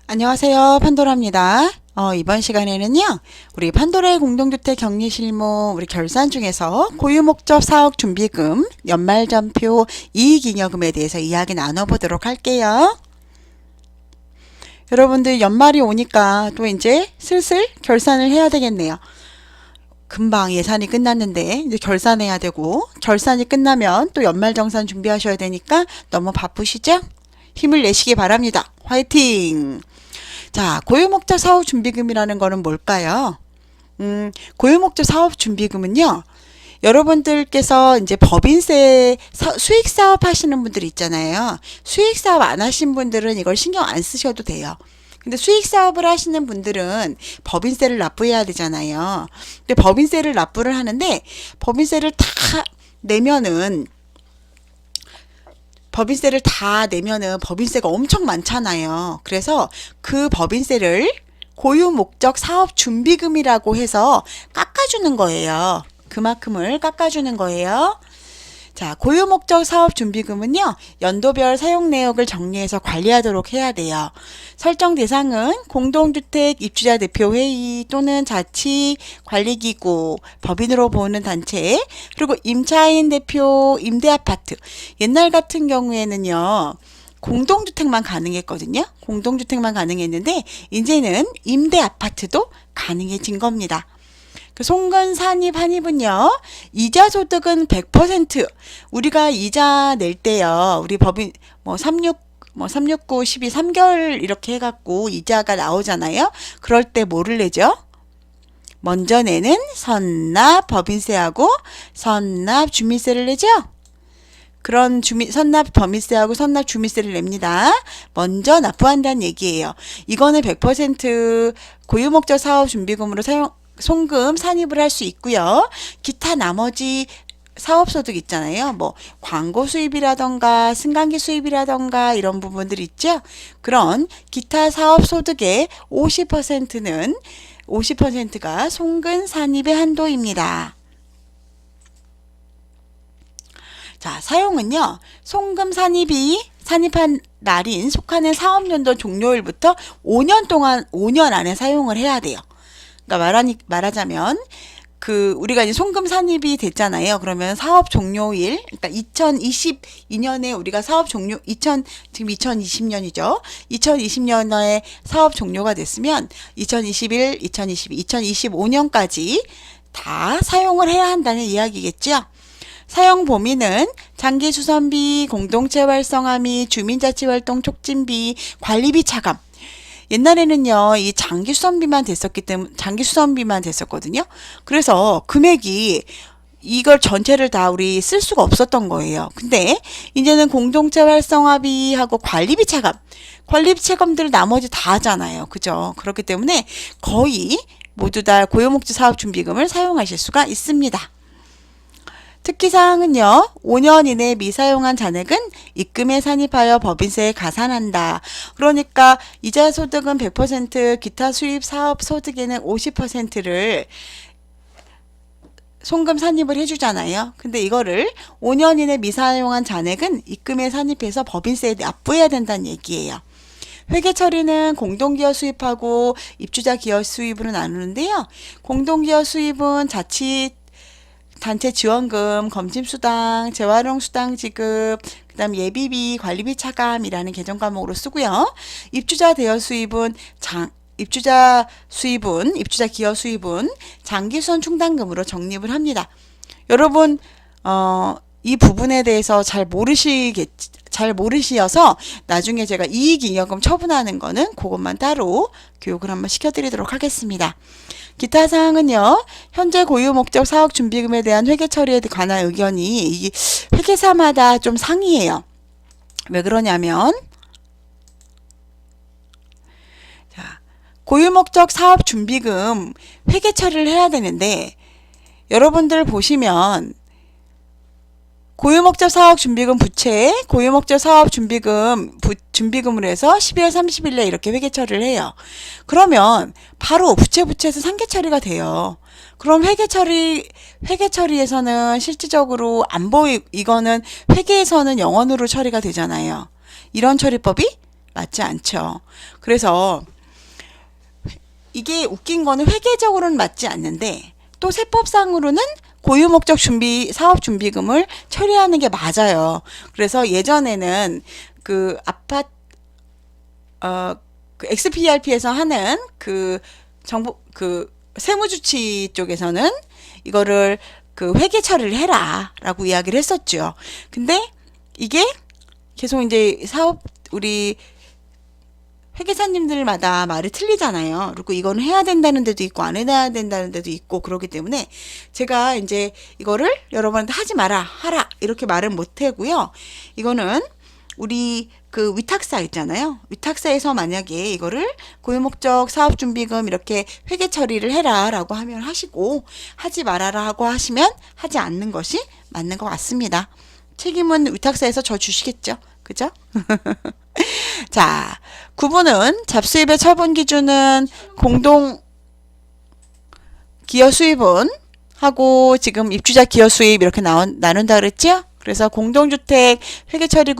안녕하세요. 판도라입니다. 이번 시간에는요, 우리 판도라의 공동주택 격리실무 우리 결산 중에서 고유목적 사업 준비금, 연말전표, 이익잉여금에 대해서 이야기 나눠보도록 할게요. 여러분들 연말이 오니까 또 이제 슬슬 결산을 해야 되겠네요. 금방 예산이 끝났는데 이제 결산해야 되고, 결산이 끝나면 또 연말정산 준비하셔야 되니까 너무 바쁘시죠? 힘을 내시기 바랍니다. 화이팅! 자, 고유목적 사업준비금이라는 거는 뭘까요? 고유목적 사업준비금은요, 여러분들께서 이제 법인세 수익사업 하시는 분들 있잖아요. 수익사업 안 하신 분들은 이걸 신경 안 쓰셔도 돼요. 근데 수익사업을 하시는 분들은 법인세를 납부해야 되잖아요. 근데 법인세를 납부를 하는데, 법인세를 다 내면은 법인세가 엄청 많잖아요. 그래서 그 법인세를 고유목적 사업준비금이라고 해서 깎아주는 거예요. 그만큼을 깎아주는 거예요. 자, 고유목적 사업준비금은요, 연도별 사용 내역을 정리해서 관리하도록 해야 돼요. 설정 대상은 공동주택 입주자 대표회의 또는 자치관리기구, 법인으로 보는 단체, 그리고 임차인 대표, 임대아파트. 옛날 같은 경우에는요, 공동주택만 가능했거든요. 공동주택만 가능했는데, 이제는 임대아파트도 가능해진 겁니다. 그 송근 산입 한입은요, 이자 소득은 100%, 우리가 이자 낼 때요, 우리 법인, 369, 12, 3개월 이렇게 해갖고 이자가 나오잖아요. 그럴 때 뭐를 내죠? 먼저 내는 선납 법인세하고 선납 주민세를 내죠? 그런 선납 법인세하고 선납 주민세를 냅니다. 먼저 납부한다는 얘기예요. 이거는 100% 고유목적 사업준비금으로 송금 산입을 할 수 있고요. 기타 나머지 사업소득 있잖아요. 뭐 광고 수입이라던가 승강기 수입이라던가 이런 부분들 있죠. 그런 기타 사업소득의 50%가 송금 산입의 한도입니다. 자, 사용은요, 송금 산입한 날인 속하는 사업연도 종료일부터 5년 안에 사용을 해야 돼요. 그러니까 말하자면, 우리가 이제 송금 산입이 됐잖아요. 그러면 사업 종료일, 그러니까 2022년에 우리가 지금 2020년이죠. 2020년에 사업 종료가 됐으면 2021, 2022, 2025년까지 다 사용을 해야 한다는 이야기겠죠. 사용 범위는 장기 수선비, 공동체 활성화 및 주민자치활동 촉진비, 관리비 차감. 옛날에는요, 이 장기 수선비만 됐었거든요. 그래서 금액이 이걸 전체를 다 우리 쓸 수가 없었던 거예요. 근데 이제는 공동체 활성화비하고 관리비 차감들 나머지 다 하잖아요. 그죠? 그렇기 때문에 거의 모두 다 고유목적 사업준비금을 사용하실 수가 있습니다. 특기사항은요, 5년 이내 미사용한 잔액은 입금에 산입하여 법인세에 가산한다. 그러니까 이자 소득은 100%, 기타 수입 사업 소득에는 50%를 송금 산입을 해주잖아요. 근데 이거를 5년 이내 미사용한 잔액은 입금에 산입해서 법인세에 납부해야 된다는 얘기예요. 회계 처리는 공동기여 수입하고 입주자 기여 수입으로 나누는데요. 공동기여 수입은 단체 지원금, 검침수당, 재활용수당 지급, 그 다음 예비비, 관리비 차감이라는 개정 과목으로 쓰고요. 입주자 기여 수입은 장기수선 충당금으로 적립을 합니다. 여러분, 이 부분에 대해서 잘 모르시어서 나중에 제가 이익잉여금 처분하는 거는 그것만 따로 교육을 한번 시켜드리도록 하겠습니다. 기타 사항은요, 현재 고유목적 사업준비금에 대한 회계 처리에 관한 의견이 이 회계사마다 좀 상이해요. 왜 그러냐면, 자, 고유목적 사업준비금 회계 처리를 해야 되는데, 여러분들 보시면 고유목적 사업준비금 부채, 고유목적 사업준비금으로 해서 12월 30일에 이렇게 회계 처리를 해요. 그러면 바로 부채에서 상계 처리가 돼요. 그럼 회계 처리에서는 실질적으로 이거는 회계에서는 영원으로 처리가 되잖아요. 이런 처리법이 맞지 않죠. 그래서 이게 웃긴 거는 회계적으로는 맞지 않는데 또 세법상으로는 고유목적 준비 사업준비금을 처리하는 게 맞아요. 그래서 예전에는 그 아파트 그 XPRP에서 하는 그 정부 그 세무주치 쪽에서는 이거를 그 회계 처리를 해라라고 이야기를 했었죠. 근데 이게 계속 이제 우리 회계사님들마다 말이 틀리잖아요. 그리고 이거는 해야 된다는 데도 있고 안 해야 된다는 데도 있고 그러기 때문에 제가 이제 이거를 여러분한테 하지 마라, 하라 이렇게 말은 못 하고요. 이거는 우리 그 위탁사 있잖아요. 위탁사에서 만약에 이거를 고유목적 사업준비금 이렇게 회계 처리를 해라 라고 하면 하시고 하지 말아라 하고 하시면 하지 않는 것이 맞는 것 같습니다. 책임은 위탁사에서 져 주시겠죠. 그죠? 자, 9번은 잡수입의 처분 기준은 공동 기여 수입은 하고 지금 입주자 기여 수입 이렇게 나눈다 그랬죠? 그래서 공동주택 회계 처리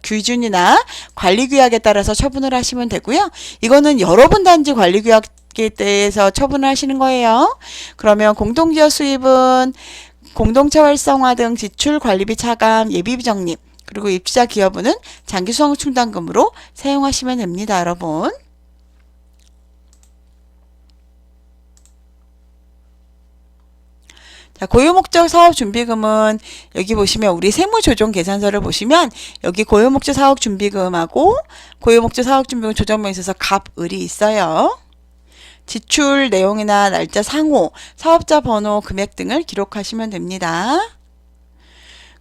규준이나 관리규약에 따라서 처분을 하시면 되고요. 이거는 여러분 단지 관리규약에 대해서 처분을 하시는 거예요. 그러면 공동기여 수입은 공동체 활성화 등 지출 관리비 차감 예비비 적립 그리고 입주자 기여분은 장기 수송 충당금으로 사용하시면 됩니다, 여러분. 자, 고유목적 사업준비금은 여기 보시면 우리 세무조정 계산서를 보시면 여기 고유목적 사업준비금하고 고유목적 사업준비금 조정명에 있어서 갑을이 있어요. 지출 내용이나 날짜 상호, 사업자 번호, 금액 등을 기록하시면 됩니다.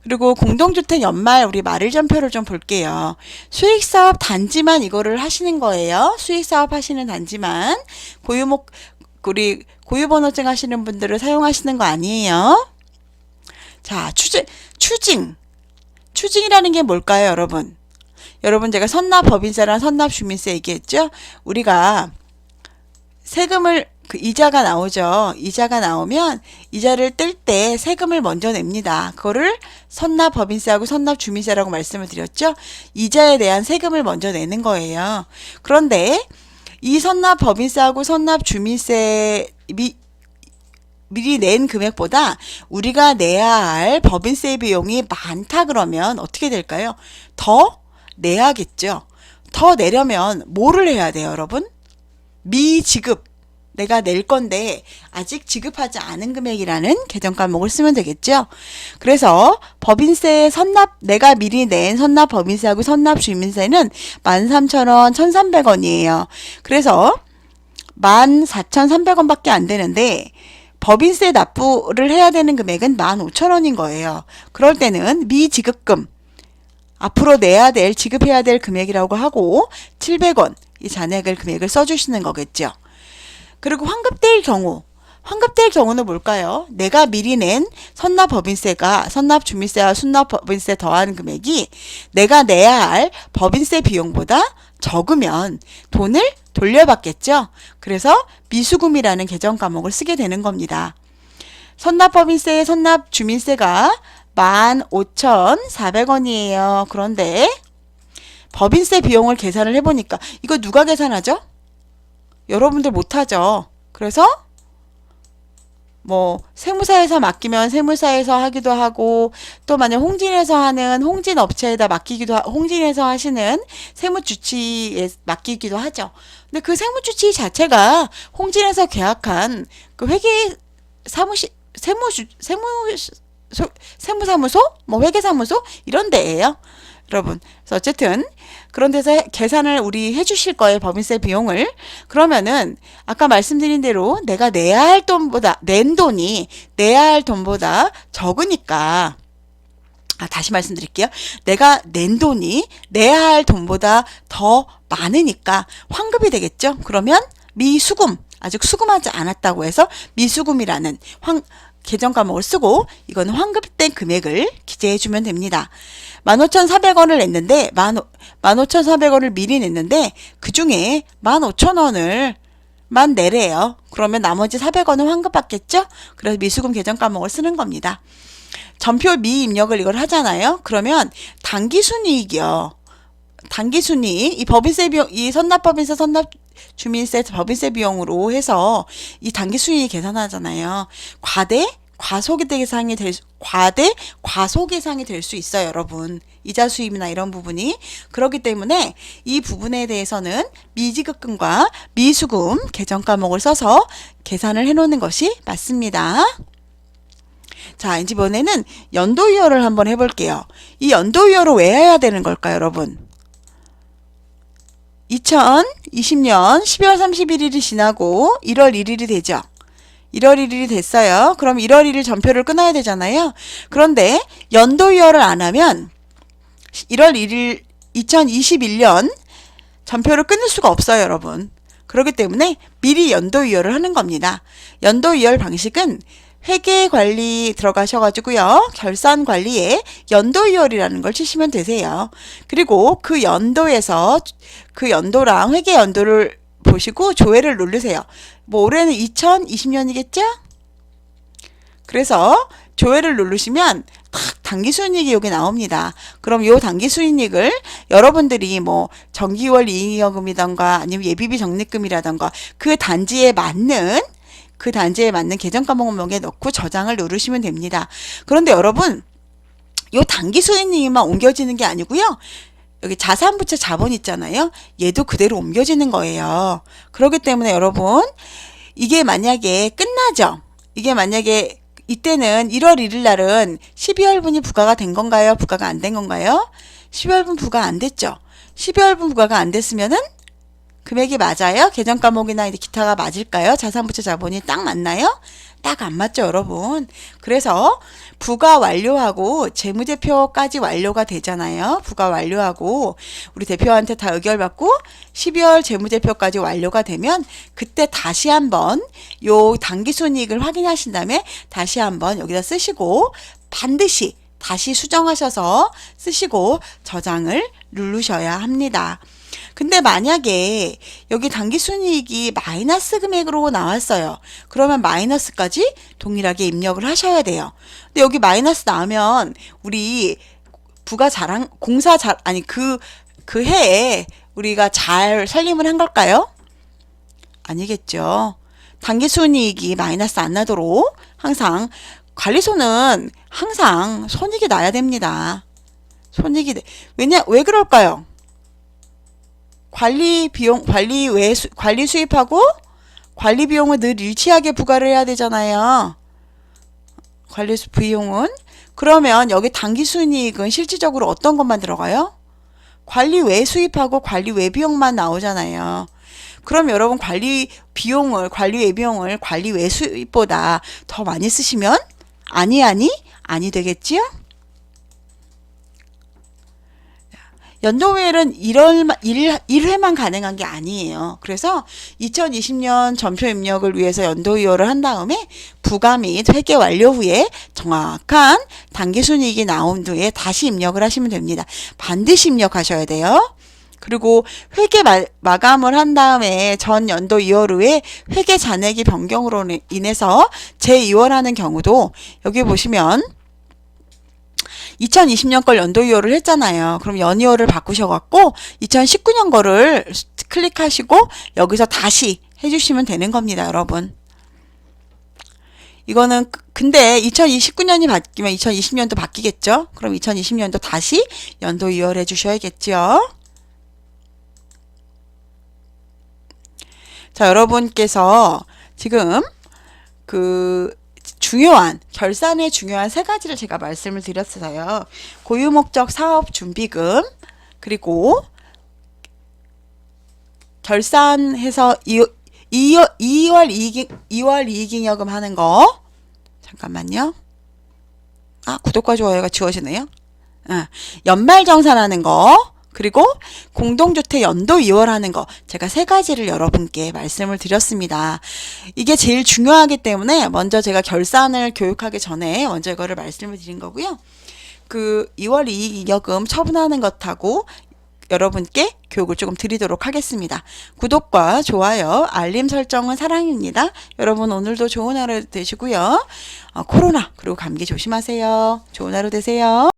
그리고 공동주택 연말 우리 말일전표를 좀 볼게요. 수익사업 단지만 이거를 하시는 거예요. 수익사업 하시는 단지만 우리 고유번호증 하시는 분들을 사용하시는 거 아니에요. 자, 추징이라는 게 뭘까요, 여러분? 여러분 제가 선납법인세랑 선납주민세 얘기했죠? 우리가 세금을 이자가 나오죠. 이자가 나오면 이자를 뗄 때 세금을 먼저 냅니다. 그거를 선납법인세하고 선납주민세라고 말씀을 드렸죠. 이자에 대한 세금을 먼저 내는 거예요. 그런데 이 선납법인세하고 선납주민세 미리 낸 금액보다 우리가 내야 할 법인세 비용이 많다 그러면 어떻게 될까요? 더 내야겠죠. 더 내려면 뭐를 해야 돼요, 여러분? 미지급. 내가 낼 건데 아직 지급하지 않은 금액이라는 계정 과목을 쓰면 되겠죠. 그래서 법인세 내가 미리 낸 선납 법인세하고 선납 주민세는 13,000원, 1,300원이에요. 그래서 14,300원 밖에 안 되는데 법인세 납부를 해야 되는 금액은 15,000원인 거예요. 그럴 때는 미지급금 앞으로 지급해야 될 금액이라고 하고 700원 이 잔액을 금액을 써주시는 거겠죠. 그리고 환급될 경우는 뭘까요? 내가 미리 낸 선납법인세가 선납주민세와 순납법인세 더한 금액이 내가 내야 할 법인세 비용보다 적으면 돈을 돌려받겠죠. 그래서 미수금이라는 계정 과목을 쓰게 되는 겁니다. 선납법인세, 선납주민세가 15,400원이에요. 그런데 법인세 비용을 계산을 해보니까 이거 누가 계산하죠? 여러분들 못하죠. 그래서 뭐 세무사에서 맡기면 세무사에서 하기도 하고 또 만약 홍진에서 하는 홍진 업체에다 맡기기도 홍진에서 하시는 세무주치에 맡기기도 하죠. 근데 그 세무주치 자체가 홍진에서 계약한 그 세무사무소 뭐 회계사무소 이런 데예요. 여러분. 그래서 어쨌든 그런 데서 계산을 우리 해주실 거예요. 법인세 비용을. 그러면은 아까 말씀드린 대로 내가 낸 돈이 내야 할 돈보다 적으니까 다시 말씀드릴게요. 내가 낸 돈이 내야 할 돈보다 더 많으니까 환급이 되겠죠. 그러면 미수금 아직 수금하지 않았다고 해서 미수금이라는 계정 과목을 쓰고 이거는 환급된 금액을 기재해 주면 됩니다. 15,400원을 냈는데 15,400원을 미리 냈는데 그중에 15,000원을만 내래요. 그러면 나머지 400원은 환급받겠죠? 그래서 미수금 계정 과목을 쓰는 겁니다. 전표 미입력을 이걸 하잖아요. 그러면 당기순이익이요. 당기순이익, 이 법인세 비용, 이 선납법인세, 선납주민세 법인세 비용으로 해서 이 당기순이익 계산하잖아요. 과소계상이 될 수 있어요, 여러분. 이자 수입이나 이런 부분이. 그렇기 때문에 이 부분에 대해서는 미지급금과 미수금 계정 과목을 써서 계산을 해 놓는 것이 맞습니다. 자, 이번에는 연도이월을 한번 해볼게요. 이 연도이월을 왜 해야 되는 걸까요, 여러분? 2020년 12월 31일이 지나고 1월 1일이 되죠. 1월 1일이 됐어요. 그럼 1월 1일 전표를 끊어야 되잖아요. 그런데 연도이월을 안 하면 1월 1일 2021년 전표를 끊을 수가 없어요, 여러분. 그렇기 때문에 미리 연도이월을 하는 겁니다. 연도이월 방식은 회계관리 들어가셔가지고요. 결산관리에 연도이월이라는 걸 치시면 되세요. 그리고 그 연도에서 그 연도랑 회계연도를 보시고 조회를 누르세요. 뭐 올해는 2020년이겠죠? 그래서 조회를 누르시면 딱 당기순이익이 여기 나옵니다. 그럼 이 당기순이익을 여러분들이 뭐 정기월 이익여금이던가 아니면 예비비 적립금이라던가 그 단지에 맞는 계정 과목명에 넣고 저장을 누르시면 됩니다. 그런데 여러분, 이 당기순이익만 옮겨지는 게 아니고요. 여기 자산부채 자본 있잖아요. 얘도 그대로 옮겨지는 거예요. 그렇기 때문에 여러분, 이게 만약에 끝나죠. 이게 만약에 이때는 1월 1일 날은 12월분이 부과가 된 건가요? 부과가 안 된 건가요? 12월분 부과 안 됐죠. 12월분 부과가 안 됐으면은 금액이 맞아요? 계정 과목이나 기타가 맞을까요? 자산부채 자본이 딱 맞나요? 딱 안 맞죠, 여러분. 그래서 부과 완료하고 재무제표까지 완료가 되잖아요. 부과 완료하고 우리 대표한테 다 의결받고 12월 재무제표까지 완료가 되면 그때 다시 한번 요 당기순이익을 확인하신 다음에 다시 한번 여기다 쓰시고 반드시 다시 수정하셔서 쓰시고 저장을 누르셔야 합니다. 근데 만약에 여기 당기순이익이 마이너스 금액으로 나왔어요. 그러면 마이너스까지 동일하게 입력을 하셔야 돼요. 근데 여기 마이너스 나오면 우리 그 해에 우리가 잘 살림을 한 걸까요? 아니겠죠. 당기순이익이 마이너스 안 나도록 항상 관리소는 항상 손익이 나야 됩니다. 왜 그럴까요? 관리 수입하고 관리 비용을 늘 일치하게 부과를 해야 되잖아요. 관리 비용은. 그러면 여기 당기순이익은 실질적으로 어떤 것만 들어가요? 관리 외 수입하고 관리 외 비용만 나오잖아요. 그럼 여러분 관리 외 비용을 관리 외 수입보다 더 많이 쓰시면 아니 되겠지요? 연도후일은 1회만 가능한 게 아니에요. 그래서 2020년 전표 입력을 위해서 연도이월을 한 다음에 부과 및 회계 완료 후에 정확한 당기순이익이 나온 뒤에 다시 입력을 하시면 됩니다. 반드시 입력하셔야 돼요. 그리고 회계 마감을 한 다음에 전 연도 2월 후에 회계 잔액이 변경으로 인해서 재2월하는 경우도 여기 보시면 2020년 걸 연도 2월을 했잖아요. 그럼 연이월을 바꾸셔갖고 2019년 거를 클릭하시고 여기서 다시 해주시면 되는 겁니다, 여러분. 이거는 근데 2029년이 바뀌면 2020년도 바뀌겠죠? 그럼 2020년도 다시 연도 2월 해주셔야겠죠? 자, 여러분께서 지금 결산에 중요한 세 가지를 제가 말씀을 드렸어요. 고유목적 사업준비금, 그리고 결산해서 2월 이익잉여금 하는 거. 잠깐만요. 구독과 좋아요가 지워지네요. 연말정산하는 거. 그리고 공동주택 연도 2월 하는 거, 제가 세 가지를 여러분께 말씀을 드렸습니다. 이게 제일 중요하기 때문에 먼저 제가 결산을 교육하기 전에 먼저 이거를 말씀을 드린 거고요. 2월 이익잉여금 처분하는 것하고 여러분께 교육을 조금 드리도록 하겠습니다. 구독과 좋아요, 알림 설정은 사랑입니다. 여러분 오늘도 좋은 하루 되시고요. 코로나 그리고 감기 조심하세요. 좋은 하루 되세요.